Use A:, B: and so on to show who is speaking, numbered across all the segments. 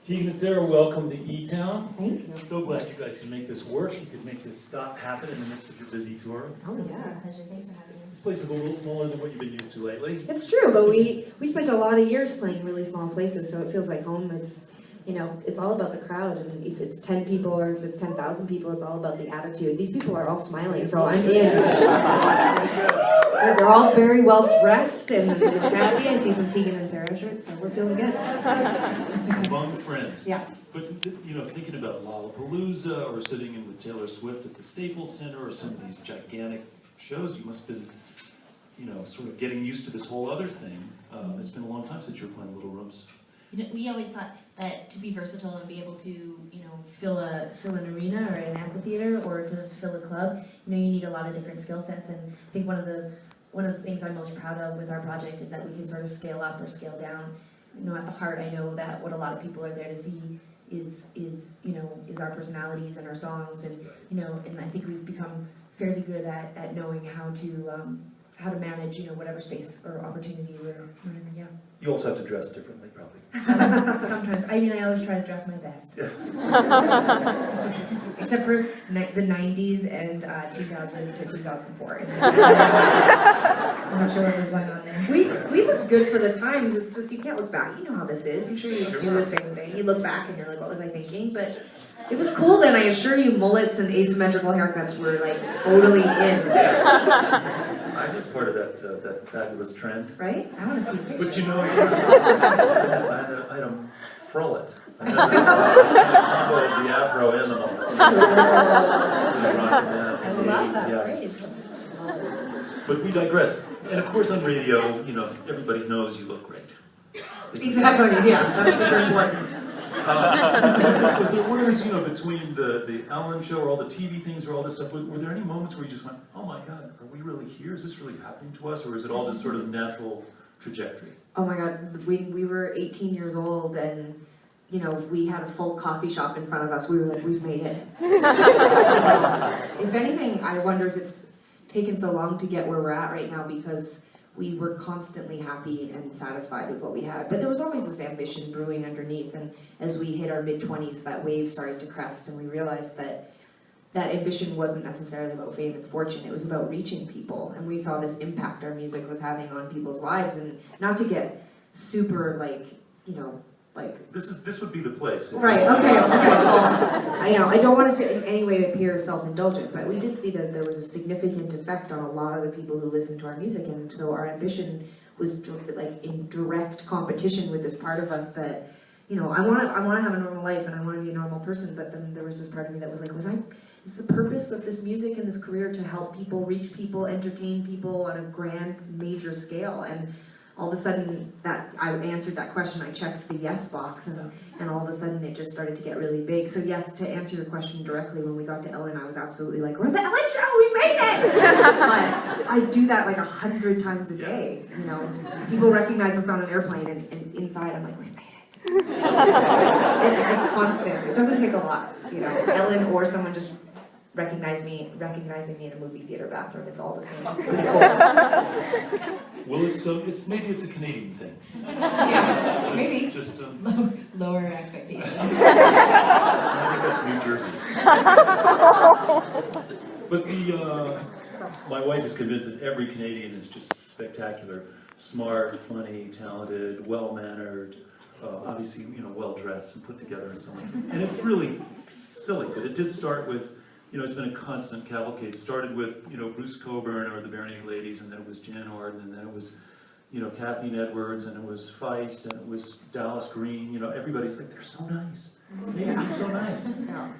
A: Tegan and Sara, welcome to Etown.
B: Thank you.
A: I'm so glad you guys can make this work. You could make this stop happen in the midst of your busy tour.
B: Oh yeah.
C: Pleasure. Thanks for having me.
A: This place is a little smaller than what you've been used to lately.
B: It's true, but we spent a lot of years playing really small places, so it feels like home. It's, you know, it's all about the crowd, and if it's 10 people or if it's 10,000 people, it's all about the attitude. These people are all smiling, so I'm in. They're all very well dressed and happy. I see some Tegan and Sara shirts, so we're feeling good.
A: Among friends.
B: Yes.
A: But, you know, thinking about Lollapalooza or sitting in with Taylor Swift at the Staples Center or some of these gigantic shows, you must have been, you know, sort of getting used to this whole other thing. It's been a long time since you were playing little rooms.
C: You know, we always thought that to be versatile and be able to, you know, fill an arena or an amphitheater or to fill a club, you know, you need a lot of different skill sets. And I think one of the things I'm most proud of with our project is that we can sort of scale up or scale down. You know, at the heart, I know that what a lot of people are there to see is our personalities and our songs, and you know, and I think we've become fairly good at knowing how to manage, you know, whatever space or opportunity we're in. Yeah.
A: You also have to dress differently, probably.
C: Sometimes. I mean, I always try to dress my best. Except for the 90s and 2000 to 2004. I'm not sure what was going on there.
B: We look good for the times. It's just you can't look back. You know how this is. I'm sure you do the same thing. You look back and you're like, what was I thinking? But it was cool then. I assure you, mullets and asymmetrical haircuts were like totally in.
A: I was part of that fabulous trend.
B: Right? I want to see a picture.
A: But you know, I don't frullet. I have the afro and the mullet.
C: I love that
A: Yeah.
C: phrase.
A: But we digress. And of course on radio, you know, everybody knows you look great.
B: Exactly, yeah. That's super important.
A: Was there words, you know, between the Ellen show or all the TV things or all this stuff, were there any moments where you just went, oh my God, are we really here? Is this really happening to us? Or is it all just sort of natural trajectory?
B: Oh my God, we were 18 years old and, you know, we had a full coffee shop in front of us. We were like, we've made it. If anything, I wonder if it's taken so long to get where we're at right now because we were constantly happy and satisfied with what we had. But there was always this ambition brewing underneath, and as we hit our mid-20s, that wave started to crest, and we realized that that ambition wasn't necessarily about fame and fortune, it was about reaching people, and we saw this impact our music was having on people's lives, and not to get super, like, you know, like...
A: This would be the place.
B: Right, okay, well, I know, I don't want to in any way appear self-indulgent, but we did see that there was a significant effect on a lot of the people who listened to our music, and so our ambition was like in direct competition with this part of us that, you know, I want to have a normal life and I want to be a normal person, but then there was this part of me that was like, is the purpose of this music and this career to help people, reach people, entertain people on a grand, major scale? And all of a sudden, that I answered that question, I checked the yes box, and all of a sudden it just started to get really big. So yes, to answer your question directly, when we got to Ellen, I was absolutely like, we're at the Ellen show, we made it! But I do that like 100 times a day, you know. People recognize us on an airplane, and inside I'm like, we've made it. It's constant, it doesn't take a lot, you know. Ellen or someone just recognizing me in a movie theater bathroom, it's all the same. It's pretty cool.
A: Well, maybe it's a Canadian thing.
B: Yeah, maybe.
A: Just
C: Lower expectations.
A: I think that's New Jersey. But my wife is convinced that every Canadian is just spectacular, smart, funny, talented, well-mannered, obviously, you know, well-dressed and put together and so on. And it's really silly, but it did start with, you know, it's been a constant cavalcade. It started with, you know, Bruce Cockburn or the Barenaked Ladies, and then it was Jan Arden, and then it was, you know, Kathleen Edwards, and it was Feist, and it was Dallas Green. You know, everybody's like, they're so nice. They're so nice.
B: Yeah.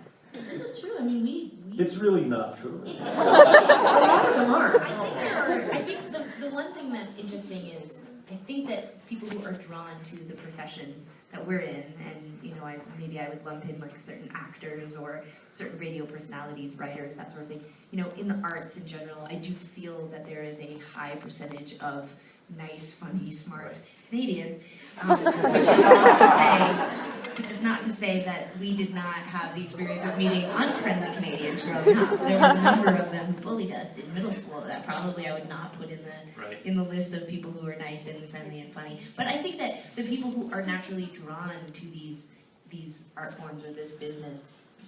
C: This is true. I mean, we
A: It's really not true.
B: A lot of them are.
C: I think the one thing that's interesting is I think that people who are drawn to the profession that we're in, and you know, maybe I would lump in like certain actors or certain radio personalities, writers, that sort of thing. You know, in the arts in general, I do feel that there is a high percentage of nice, funny, smart Canadians, which is not to say that we did not have the experience of meeting unfriendly Canadians growing up. There was a number of them who bullied us in middle school that probably I would not put in the list of people who are nice and friendly and funny. But I think that the people who are naturally drawn to these these art forms or this business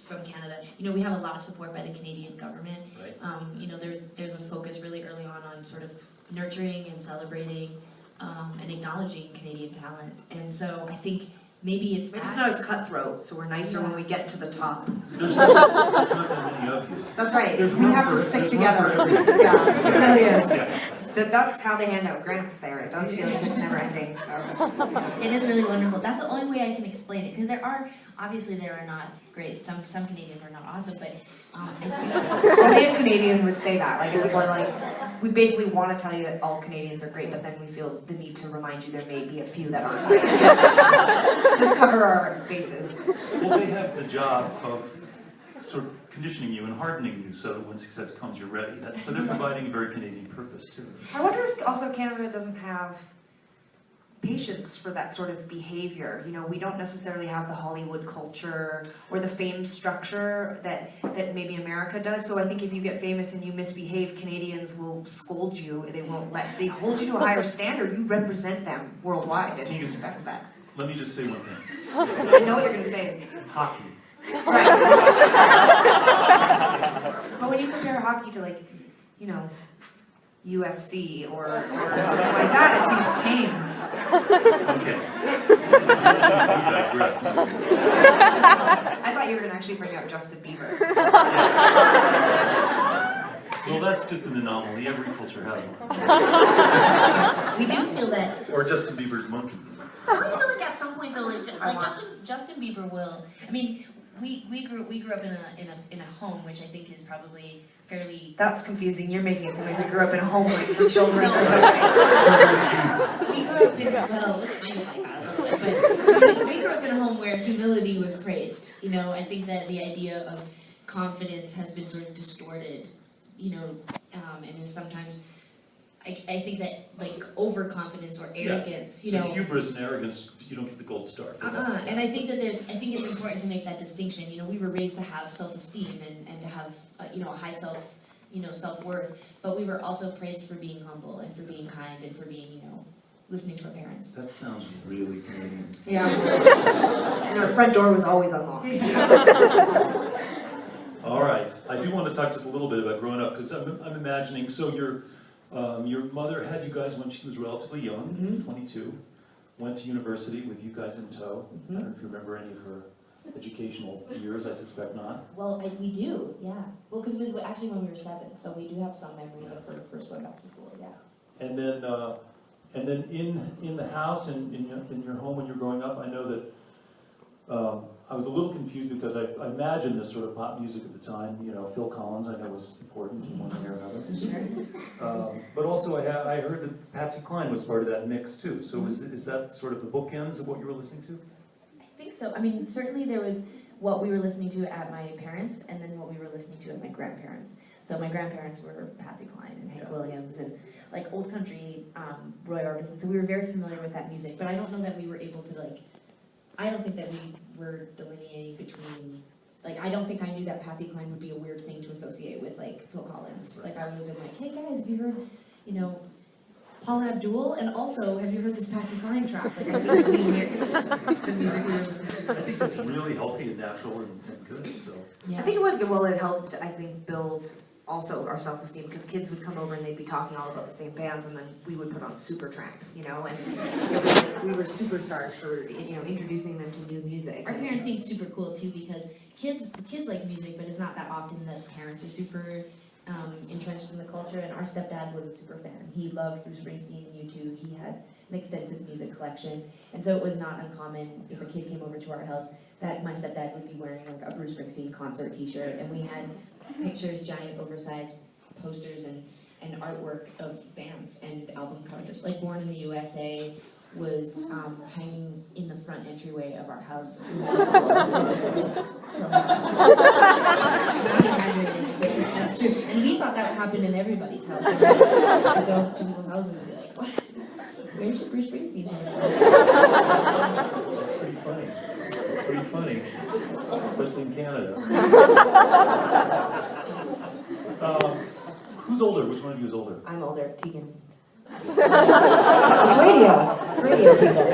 C: from Canada. You know, we have a lot of support by the Canadian government.
A: Right.
C: You know, there's a focus really early on sort of nurturing and celebrating and acknowledging Canadian talent. And so I think maybe it's
B: Maybe it's
C: that.
B: not as cutthroat, so we're nicer when we get to the top.
A: There's not that many of you.
B: That's right.
A: There's
B: We
A: room
B: have to
A: for-
B: stick
A: there's room for
B: together.
A: everyone.
B: Yeah, it really is.
A: Yeah.
B: That's how they hand out grants there. It does feel like it's never ending. So.
C: It is really wonderful. That's the only way I can explain it, because there are not great. Some Canadians are not awesome, but
B: Only a Canadian would say that. Like, it's more like, we basically want to tell you that all Canadians are great, but then we feel the need to remind you there may be a few that aren't. Just cover our bases.
A: Well, they have the job of sort of conditioning you and hardening you so that when success comes, you're ready. So they're providing a very Canadian purpose, too.
B: I wonder if also Canada doesn't have patience for that sort of behavior. You know, we don't necessarily have the Hollywood culture or the fame structure that maybe America does. So I think if you get famous and you misbehave, Canadians will scold you. They hold you to a higher standard. You represent them worldwide, and they expect that.
A: Let me just say one thing.
B: I know what you're going to say.
A: Hockey.
B: Right. But when you compare hockey to, like, you know, UFC or something like that, it seems tame.
A: Okay. You digress.
B: I thought you were going to actually bring up Justin Bieber.
A: Well, that's just an anomaly. Every culture has one.
C: we do feel that.
A: Or Justin Bieber's monkey.
C: I feel like at some point though, Justin Bieber will. I mean, we grew up in a home which I think is probably fairly.
B: That's confusing. You're making it sound like we grew up in a home like for children or something.
C: We grew up in it was kind of like that a little bit, but we grew up in a home where humility was praised. You know, I think that the idea of confidence has been sort of distorted. You know, and is sometimes. I think that like overconfidence or arrogance, you
A: So
C: know.
A: hubris and arrogance, you don't get the gold star for that.
C: And I think that it's important to make that distinction. You know, we were raised to have self-esteem and to have you know, a high self-worth, but we were also praised for being humble and for being kind and for being, you know, listening to our parents.
A: That sounds really Canadian.
B: Yeah. And our front door was always unlocked.
A: All right. I do want to talk just a little bit about growing up, because I'm imagining, so your mother had you guys when she was relatively young, 22, went to university with you guys in tow. I don't know if you remember any of her educational years, I suspect not.
C: Well, we do, yeah. Well, because it was actually when we were 7, so we do have some memories of her first going back to school, yeah.
A: And then in the house and in your home when you were growing up, I know that I was a little confused because I imagined this sort of pop music at the time. You know, Phil Collins I know was important in one way or another. But also I heard that Patsy Cline was part of that mix too. So is that sort of the bookends of what you were listening to?
C: I think so. I mean, certainly there was what we were listening to at my parents, and then what we were listening to at my grandparents. So my grandparents were Patsy Cline and Hank Williams and like old country, Roy Orbison. So we were very familiar with that music, but I don't know that we were able to like. I don't think that we were delineating between. Like, I don't think I knew that Patsy Cline would be a weird thing to associate with like Phil Collins. Like, I would have been like, hey guys, have you heard, you know, Paula Abdul? And also, have you heard this Patsy Cline track? Like, I think we mixed the music we were listening to.
A: I think that's really healthy and natural and good. So
C: Yeah.
B: I think it was, well, it helped, I think, build also our self-esteem, because kids would come over and they'd be talking all about the same bands, and then we would put on Supertramp, you know, and we were superstars for, you know, introducing them to new music.
C: Our parents seemed super cool too, because kids like music, but it's not that often that parents are super entrenched in the culture. And our stepdad was a super fan. He loved Bruce Springsteen and U2. He had an extensive music collection, and so it was not uncommon if a kid came over to our house that my stepdad would be wearing like a Bruce Springsteen concert T-shirt, and we had pictures, giant oversized posters and artwork of bands and album covers. Like Born in the USA was hanging in the front entryway of our house in middle school. That's true. And we thought that would happen in everybody's house. Like, we'd go to people's houses and be like, what? Where's your Bruce Springsteen?
A: that's pretty funny. It's pretty funny, especially in Canada. Who's older? Which one of you is older?
B: I'm older, Tegan. It's radio. It's radio, people.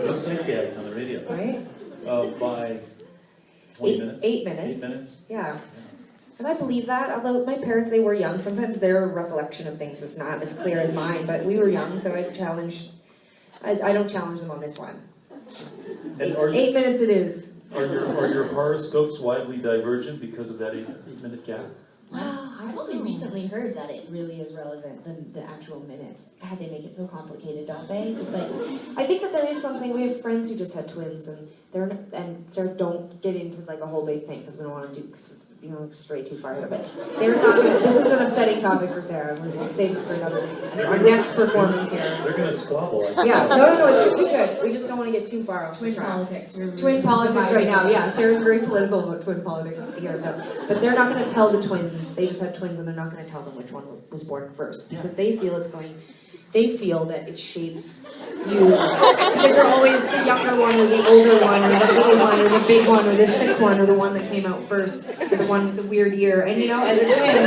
A: No snake gags on the radio.
B: Right?
A: by 20 minutes?
B: 8 minutes.
A: 8 minutes?
B: Yeah. And I believe that, although my parents, they were young, sometimes their recollection of things is not as clear as mine, but we were young, so I don't challenge them on this one.
A: And
B: 8 minutes it is.
A: Are your horoscopes widely divergent because of that 8-minute gap?
C: Well, I've only recently heard that it really is relevant, the actual minutes. God, they make it so complicated, don't they? It's like,
B: I think that there is something, we have friends who just had twins, and Sarah, don't get into like a whole big thing, because we don't want to stray too far here, but they're not gonna, this is an upsetting topic for Sarah, we'll save it for our next performance here.
A: They're gonna squabble.
B: Yeah, no, it's gonna be good, we just don't want to get too far off
C: twin
B: track.
C: politics.
B: Twin politics right now, yeah, Sarah's very political about twin politics here, so, but they're not gonna tell the twins, they just have twins, and they're not gonna tell them which one was born first, because they feel that it shapes you, because you're always the younger one, or the older one, or the little one, or the big one, or the sick one, or the one that came out first, or the one with the weird ear, and as a twin,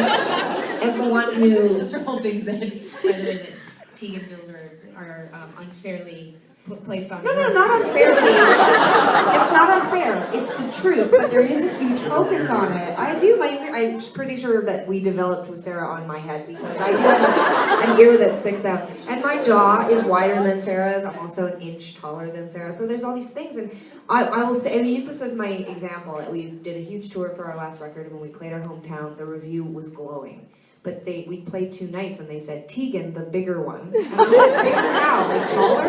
B: as the one who...
C: Those are all things that, by the way, that Tegan feels are unfairly placed on her.
B: No, not unfairly. It's not unfair. It's the truth, but there is a huge focus on it. I'm pretty sure that we developed with Sarah on my head, because I do have an ear that sticks out. And my jaw is wider than Sarah's. I'm also an inch taller than Sarah. So there's all these things. And I will say, and I use this as my example, that we did a huge tour for our last record, and when we played our hometown, the review was glowing. But we played 2 nights, and they said, Tegan, the bigger one. And I was like, bigger how? Like taller?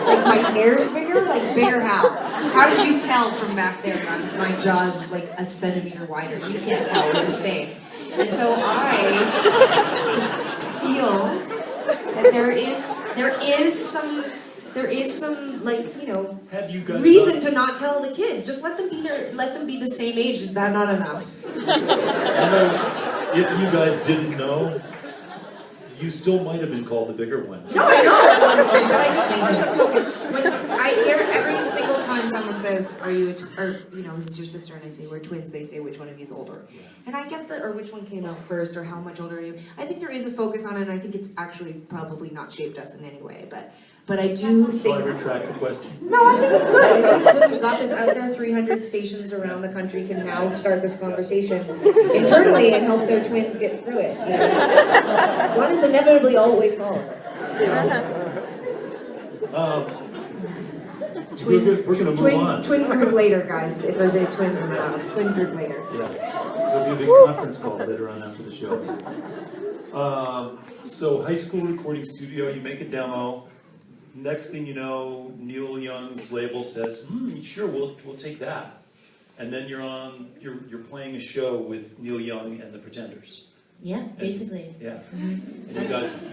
B: Like my hair's bigger? Like bigger how? How did you tell from back there that my jaw's like a centimeter wider? You can't tell, we're the same. And so I feel that there is some like,
A: Have you guys
B: reason to not tell the kids. Just let them be the same age. Is that not enough?
A: If you guys didn't know, you still might have been called the bigger one.
B: No, I know, but I just think there's a focus. When I hear every single time someone says, is this your sister? And I say, we're twins, they say, which one of you is older? And I get or which one came out first, or how much older are you? I think there is a focus on it, and I think it's actually probably not shaped us in any way, but I do think...
A: So I retract the question.
B: No, I think it's good. I think it's good. We've got this out there. 300 stations around the country can now start this conversation internally and help their twins get through it. One is inevitably always taller.
A: We're going to move on.
B: Twin group later, guys. If there's any twins in the house, twin group later.
A: Yeah, there'll be a big conference call later on after the show. So high school recording studio, you make a demo. Next thing you know, Neil Young's label says, sure, we'll take that. And then you're playing a show with Neil Young and the Pretenders.
C: Yeah, basically.
A: Yeah. And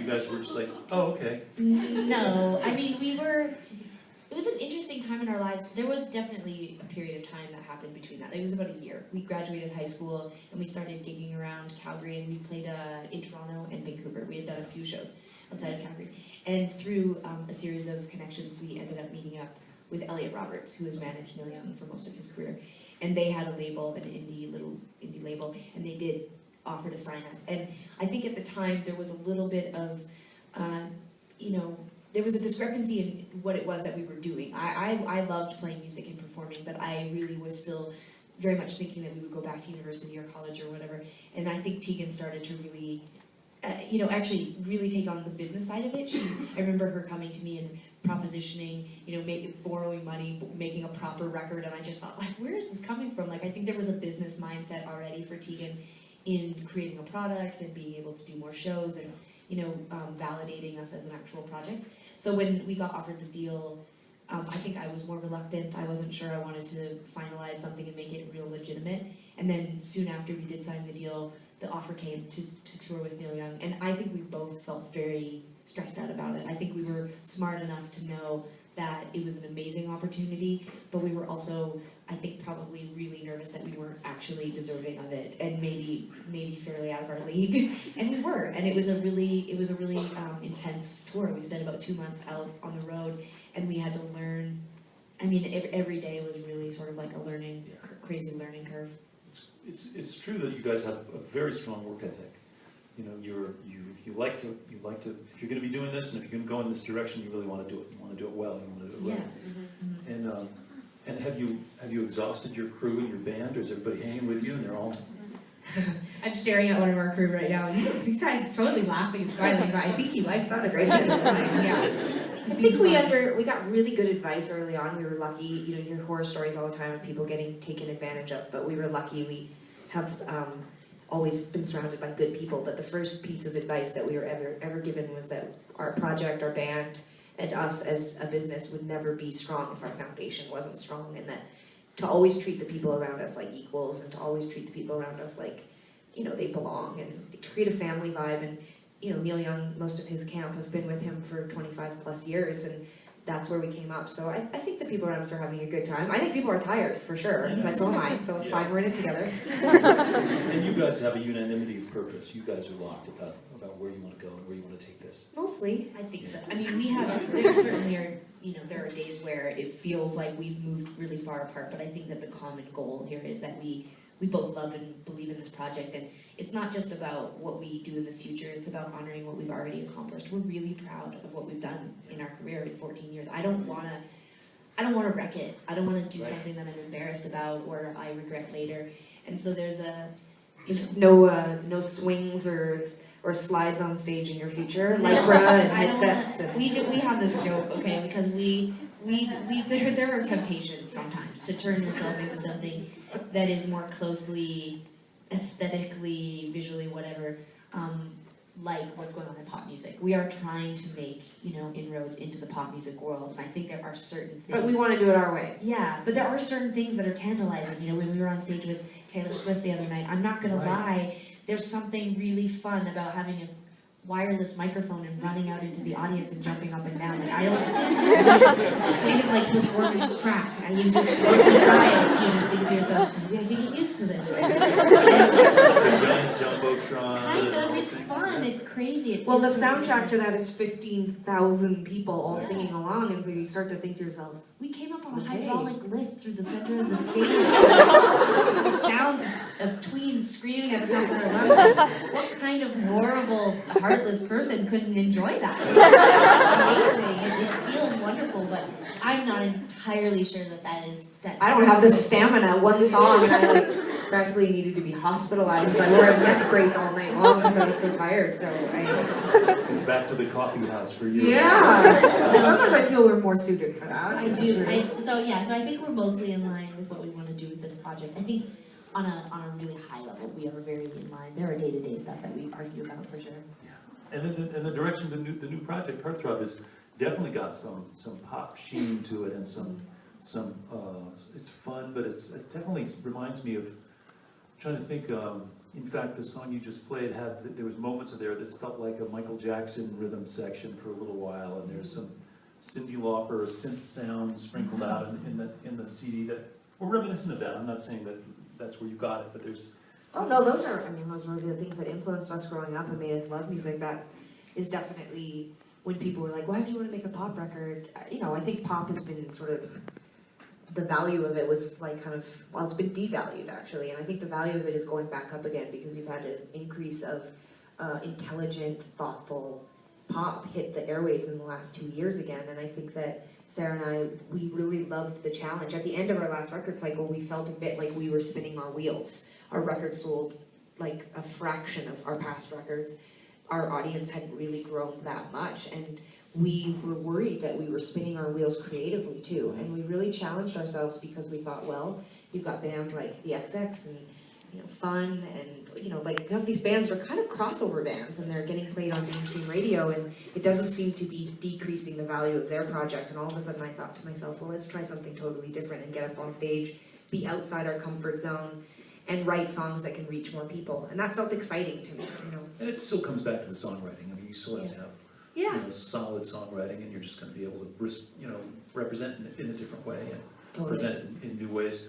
A: you guys were just like, oh, okay.
C: No, I mean, it was an interesting time in our lives. There was definitely a period of time that happened between that. It was about a year. We graduated high school, and we started gigging around Calgary, and we played in Toronto and Vancouver. We had done a few shows outside of Calgary. And through a series of connections, we ended up meeting up with Elliot Roberts, who has managed Neil Young for most of his career. And they had a label, an little indie label, and they did offer to sign us. And I think at the time there was a little bit of, there was a discrepancy in what it was that we were doing. I loved playing music and performing, but I really was still very much thinking that we would go back to university or college or whatever. And I think Tegan started to really, actually really take on the business side of it. I remember her coming to me and propositioning, borrowing money, making a proper record, and I just thought, like, where is this coming from? Like, I think there was a business mindset already for Tegan in creating a product and being able to do more shows and, validating us as an actual project. So when we got offered the deal, I think I was more reluctant. I wasn't sure I wanted to finalize something and make it real legitimate. And then soon after we did sign the deal, the offer came to tour with Neil Young. And I think we both felt very stressed out about it. I think we were smart enough to know that it was an amazing opportunity, but we were also, I think, probably really nervous that we weren't actually deserving of it, and maybe fairly out of our league. And we were, and it was a really intense tour. We spent about 2 months out on the road, and we had to learn. I mean, every day was really sort of like a crazy learning curve.
A: It's true that you guys have a very strong work ethic. You like to if you're going to be doing this and if you're going to go in this direction, you really want to do it. You want to do it well. You want to do it right.
C: Yeah. Mm-hmm.
A: And And have you exhausted your crew and your band, or is everybody hanging with you and they're all?
C: I'm staring at one of our crew right now, and he's totally laughing and smiling, so I think he likes us.
B: Great.
C: Yeah.
B: I think we got really good advice early on. We were lucky, you hear horror stories all the time of people getting taken advantage of, but we were lucky. We have always been surrounded by good people, but the first piece of advice that we were ever given was that our project, our band, and us as a business would never be strong if our foundation wasn't strong, and that to always treat the people around us like equals, and to always treat the people around us like, they belong, and to create a family vibe. And Neil Young, most of his camp have been with him for 25 plus years, and that's where we came up. So I think the people around us are having a good time. I think people are tired, for sure, but so am I, so it's fine, we're in it together.
A: And you guys have a unanimity of purpose. You guys are locked about where you want to go and where you want to take this.
B: Mostly.
C: I think so. I mean, there certainly are, there are days where it feels like we've moved really far apart, but I think that the common goal here is that we both love and believe in this project, and it's not just about what we do in the future, it's about honoring what we've already accomplished. We're really proud of what we've done in our career in 14 years. I don't want to wreck it. I don't want to do something that I'm embarrassed about or I regret later. And so there's no swings or slides on stage in your future, lycra and headsets. We have this joke, okay, because there are temptations sometimes to turn yourself into something that is more closely, aesthetically, visually, whatever, like what's going on in pop music. We are trying to make, inroads into the pop music world, and I think there are certain things.
B: But we want to do it our way.
C: Yeah, but there are certain things that are tantalizing. When we were on stage with Taylor Swift the other night, I'm not gonna lie, there's something really fun about having a wireless microphone and running out into the audience and jumping up and down. It's kind of like performance track. You just, once you try it, you just think to yourself, maybe I can get used to this.
A: Giant jumbotron.
C: Kind of, it's fun, it's crazy.
B: Well, the soundtrack to that is 15,000 people all singing along, and so you start to think to yourself,
C: we came up on a hydraulic lift through the center of the stage. The sounds of tweens screaming at the top of their lungs. What kind of horrible, heartless person couldn't enjoy that? It's amazing. It feels wonderful, but I'm not entirely sure that is.
B: I don't have the stamina. One song, and I practically needed to be hospitalized. I wore a neck brace all night long because I was so tired. So
A: It's back to the coffee house for you.
B: Yeah. Sometimes I feel we're more suited for that.
C: I do. So I think we're mostly in line with what we want to do with this project. I think on a really high level, we are very in line. There are day-to-day stuff that we argue about for sure.
A: Yeah. And then the direction of the new project, Heartthrob, has definitely got some pop sheen to it, and some it's fun, but it definitely reminds me of, I'm trying to think, in fact, the song you just played there was moments of there that felt like a Michael Jackson rhythm section for a little while, and there's some Cyndi Lauper synth sound sprinkled out in the CD that were reminiscent of that. I'm not saying that that's where you got it, but there's...
B: Oh no, those were the things that influenced us growing up and made us love music. That is definitely when people were like, why would you want to make a pop record? I think pop has been sort of, the value of it was like it's been devalued actually, and I think the value of it is going back up again because you've had an increase of intelligent, thoughtful pop hit the airwaves in the last 2 years again, and I think that Sara and I, we really loved the challenge. At the end of our last record cycle, we felt a bit like we were spinning our wheels. Our record sold like a fraction of our past records. Our audience hadn't really grown that much, and we were worried that we were spinning our wheels creatively too, and we really challenged ourselves because we thought, well, you've got bands like the XX and Fun, and like you have these bands that are kind of crossover bands, and they're getting played on mainstream radio, and it doesn't seem to be decreasing the value of their project. And all of a sudden I thought to myself, well, let's try something totally different and get up on stage, be outside our comfort zone, and write songs that can reach more people. And that felt exciting to me,
A: And it still comes back to the songwriting. I mean, you still have to have solid songwriting, and you're just going to be able to represent in a different way and present it in new ways.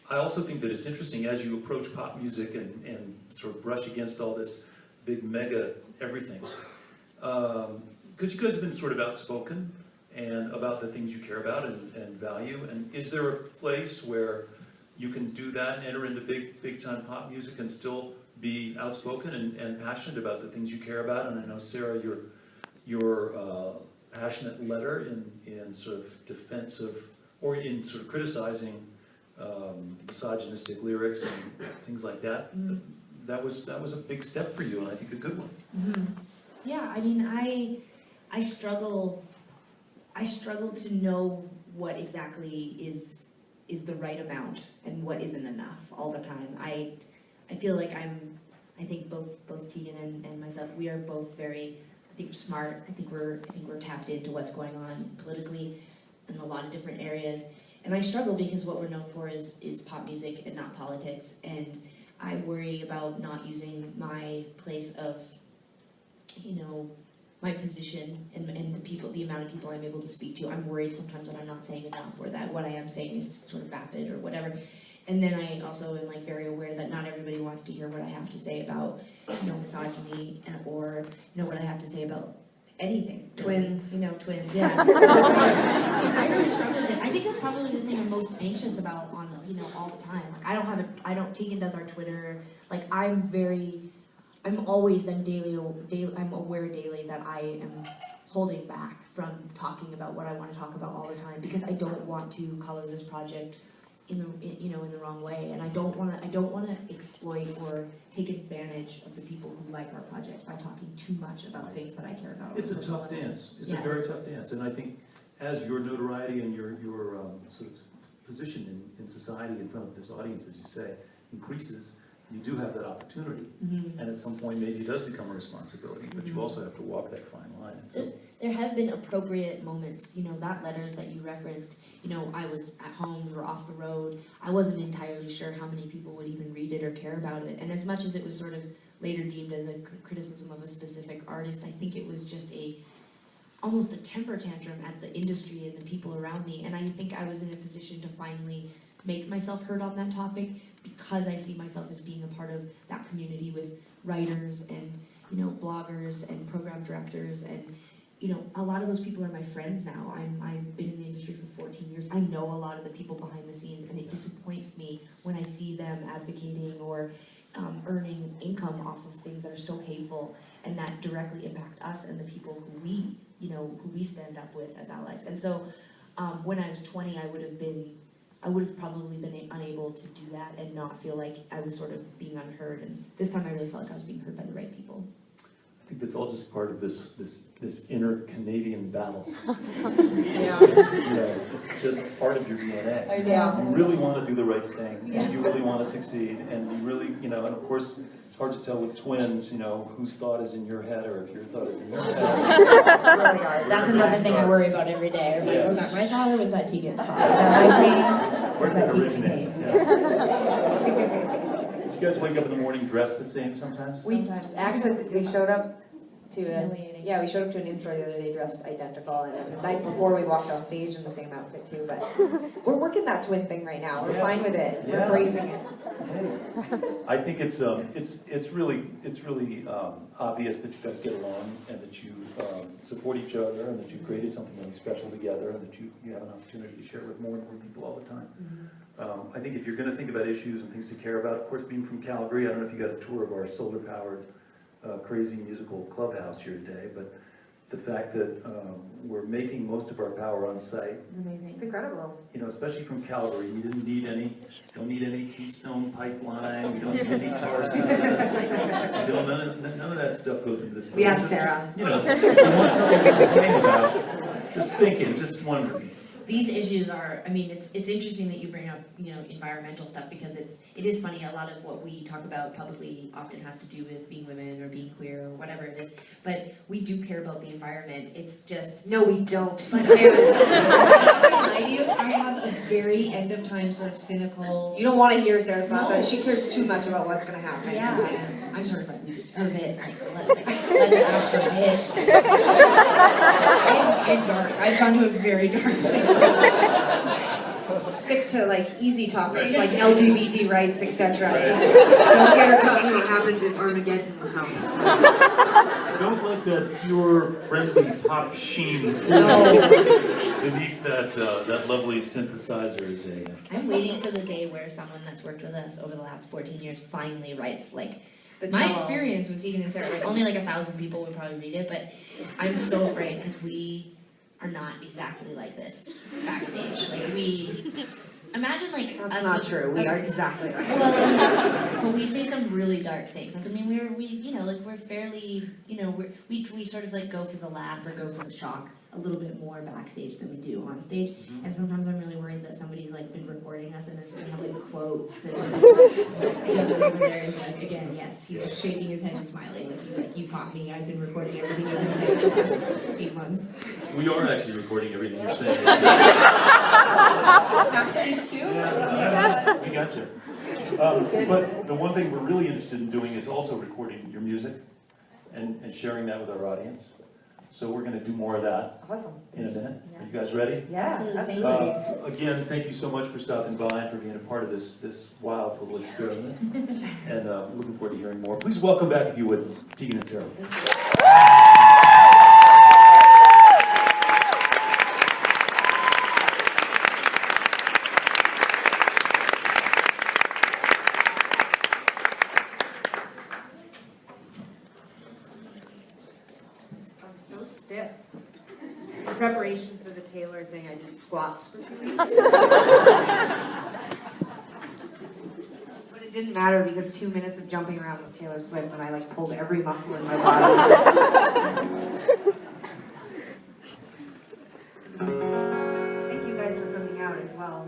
A: I also think that it's interesting as you approach pop music and sort of brush against all this big mega everything, because you guys have been sort of outspoken and about the things you care about and value. And is there a place where you can do that and enter into big time pop music and still be outspoken and passionate about the things you care about? And I know, Sara, your passionate letter in sort of defense of or in sort of criticizing misogynistic lyrics and things like that. That was a big step for you, and I think a good one.
C: Mm-hmm. Yeah, I mean, I struggle to know what exactly is the right amount and what isn't enough all the time. I feel like I think both Tegan and myself, we are both very, I think, smart. I think we're tapped into what's going on politically in a lot of different areas. And I struggle because what we're known for is pop music and not politics. And I worry about not using my place of, my position and the amount of people I'm able to speak to. I'm worried sometimes that I'm not saying enough, or that what I am saying is sort of vapid or whatever. And then I also am like very aware that not everybody wants to hear what I have to say about, misogyny or, what I have to say about anything.
B: Twins.
C: Twins, yeah. I really struggle with it. I think that's probably the thing I'm most anxious about on, all the time. Like Tegan does our Twitter. Like I'm aware daily that I am holding back from talking about what I want to talk about all the time, because I don't want to color this project in the wrong way, and I don't want to exploit or take advantage of the people who like our project by talking too much about things that I care about.
A: It's a tough dance. It's a very tough dance, and I think as your notoriety and your sort of position in society in front of this audience, as you say, increases, you do have that opportunity, and at some point maybe it does become a responsibility, but you also have to walk that fine line. So,
C: there have been appropriate moments, that letter that you referenced, I was at home, we were off the road, I wasn't entirely sure how many people would even read it or care about it, and as much as it was sort of later deemed as a criticism of a specific artist, I think it was just almost a temper tantrum at the industry and the people around me, and I think I was in a position to finally make myself heard on that topic, because I see myself as being a part of that community with writers and bloggers and program directors, and a lot of those people are my friends now. I've been in the industry for 14 years. I know a lot of the people behind the scenes, and it disappoints me when I see them advocating or earning income off of things that are so hateful and that directly impact us and the people who we stand up with as allies. And so when I was 20, I would have probably been unable to do that and not feel like I was sort of being unheard. And this time I really felt like I was being heard by the right people.
A: I think that's all just part of this inner Canadian battle.
B: Yeah.
A: It's just part of your DNA.
B: I know.
A: You really want to do the right thing, and you really want to succeed, and you really, and of course, it's hard to tell with twins, whose thought is in your head or if your thought is in your head.
B: It's really hard.
C: That's another thing I worry about every day. Like, was that my thought or was that Tegan's thought? Was that my pain or was that Tegan's pain?
A: Do you guys wake up in the morning dressed the same sometimes?
B: We showed up to
C: Humiliating.
B: we showed up to an in-store the other day dressed identical, and the night before we walked on stage in the same outfit too, but we're working that twin thing right now. We're fine with it. We're embracing it.
A: I think it's really obvious that you guys get along and that you support each other and that you've created something really special together and that you have an opportunity to share with more and more people all the time. I think if you're going to think about issues and things to care about, of course, being from Calgary, I don't know if you got a tour of our solar-powered crazy musical clubhouse here today, but the fact that we're making most of our power on site.
C: It's amazing.
B: It's incredible.
A: Especially from Calgary, we don't need any Keystone pipeline, we don't need any tar sands, none of that stuff goes into this.
B: We asked Sara.
A: You want something to complain about, just wondering.
C: These issues are, it's interesting that you bring up, environmental stuff, because it is funny, a lot of what we talk about publicly often has to do with being women or being queer or whatever it is, but we do care about the environment. It's just...
B: No, we don't.
C: But I have a very end of time sort of cynical...
B: You don't want to hear Sarah's thoughts on it.
C: No.
B: She cares too much about what's going to happen.
C: Yeah, I'm sort of like, we deserve it. Let the astro hit. I'm dark. I've gone to a very dark place.
B: Stick to easy topics like LGBT rights, etc. Just don't get her talking about what happens if Armageddon happens.
A: Don't let that pure, friendly pop sheen fool beneath that lovely synthesizer is a...
C: I'm waiting for the day where someone that's worked with us over the last 14 years finally writes my experience with Tegan and Sara. Only 1,000 people would probably read it, but I'm so afraid because are not exactly like this backstage. Like we imagine like
B: That's
C: us
B: not
C: with-
B: true. We are exactly like that.
C: Well, but we say some really dark things. Like I mean, we you know like we're fairly you know we sort of like go for the laugh or go for the shock a little bit more backstage than we do on stage. And sometimes I'm really worried that somebody's like been recording us and it's gonna have like quotes and Devin over there is like again yes he's shaking his head and smiling like he's like you caught me, I've been recording everything you've been saying for the last 8 months.
A: We are actually recording everything you're saying.
C: Backstage too?
A: Yeah, we got you. But the one thing we're really interested in doing is also recording your music and sharing that with our audience. So we're going to do more of that
B: Awesome.
A: in a minute. Are you guys ready?
B: Yeah,
C: Absolutely.
B: absolutely.
A: Again, thank you so much for stopping by and for being a part of this wild little experiment. And looking forward to hearing more. Please welcome back, if you would, Tegan and Sara.
B: I'm so stiff. In preparation for the Taylor thing, I did squats for 2 weeks. But it didn't matter because 2 minutes of jumping around with Taylor Swift and I like pulled every muscle in my body. Thank you guys for coming out as well.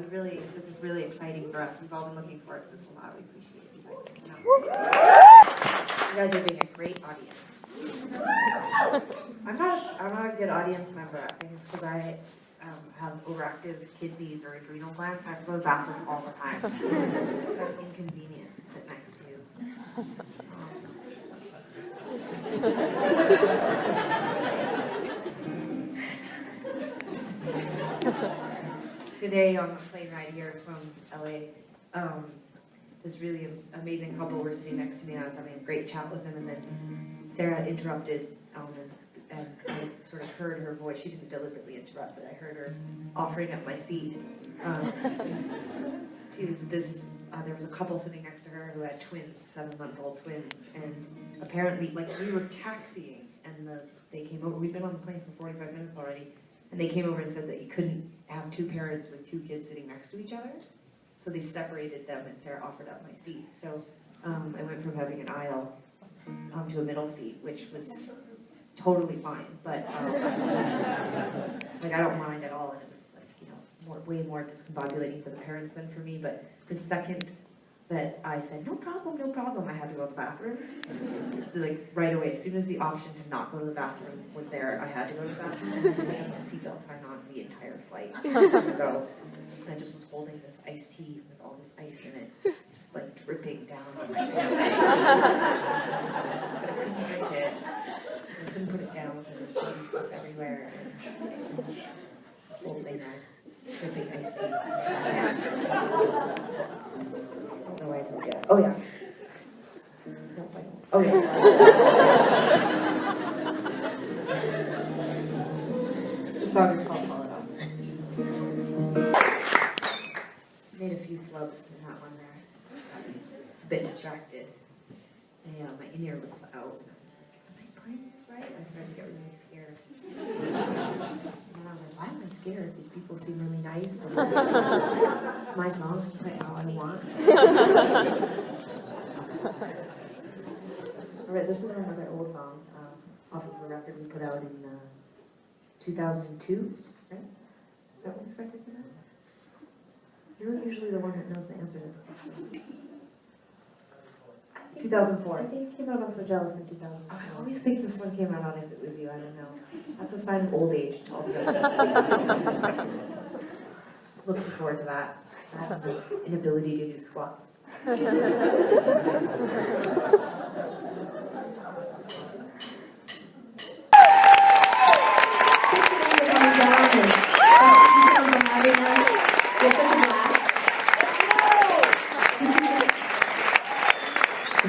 B: This is really exciting for us. We've all been looking forward to this a lot. We appreciate you guys coming out. You guys are being a great audience. I'm not a good audience member, I think it's because I have overactive kidneys or adrenal glands. I have to go to the bathroom all the time. It's kind of inconvenient to sit next to you. Today on the plane ride here from LA, this really amazing couple were sitting next to me and I was having a great chat with them and then Sara interrupted and I sort of heard her voice. She didn't deliberately interrupt, but I heard her offering up my seat to this. There was a couple sitting next to her who had twins, 7-month-old twins, and apparently, like we were taxiing, and they came over. We'd been on the plane for 45 minutes already, and they came over and said that you couldn't have 2 parents with 2 kids sitting next to each other, so they separated them, and Sara offered up my seat. So I went from having an aisle to a middle seat, which was totally fine, but like I don't mind at all, and it was like, you know, way more discombobulating for the parents than for me, but the second that I said, no problem, I had to go to the bathroom, like right away, as soon as the option to not go to the bathroom was there, I had to go to the bathroom, and I had the seatbelt sign on the entire flight to go, and I just was holding this iced tea with all this ice in it, just like dripping down on my head. But I couldn't drink it. I couldn't put it down because there's baby stuff everywhere. Holding that dripping iced tea. I don't know why I told you. Oh yeah. Oh yeah. The song is called Call It Off. Made a few flubs in that one there. A bit distracted. My in-ear was out. Am I playing this right? I started to get really scared. And then I was like, why am I scared? These people seem really nice. It's my song. I play how I want. Alright, this is another old song off of a record we put out in 2002, right? Is that what this record came out? You're usually the one that knows the answer to this. 2004. I think it came out on So Jealous in 2004. I always think this one came out on If It Was You, I don't know. That's a sign of old age to all the other. Looking forward to that. I have the inability to do squats.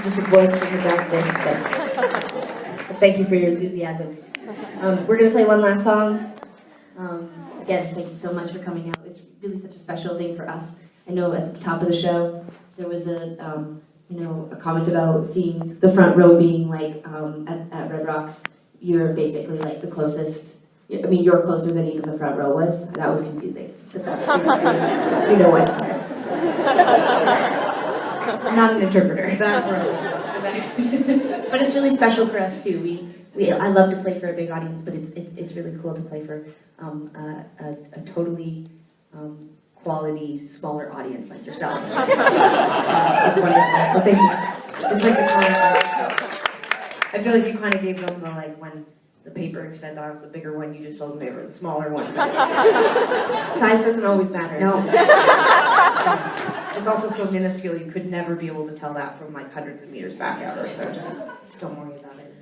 B: Just a voice from the darkness, but thank you for your enthusiasm. We're going to play one last song. Again, thank you so much for coming out. It's really such a special thing for us. I know at the top of the show, there was a comment about seeing the front row being like, at Red Rocks, you're basically like the closest I mean, you're closer than even the front row was. That was confusing. But that's basically, you know what. I'm not an interpreter.
C: Back row. But it's really special for us too. I love to play for a big audience, but it's really cool to play for a totally quality smaller audience like yourselves. It's wonderful. So thank you. It's like I feel like you kind of gave them the like when the paper said that I was the bigger one, you just told them they were the smaller one.
B: Size doesn't always matter.
C: No. It's also so minuscule, you could never be able to tell that from like hundreds of meters back ever, so just don't worry about it.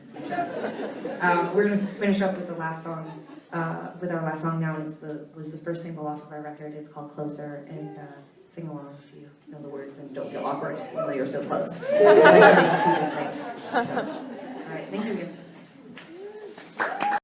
C: We're gonna finish up with the last song, with our last song now, and was the first single off of our record. It's called Closer, and sing along if you know the words and don't feel awkward, even though you're so close. All right, thank you again.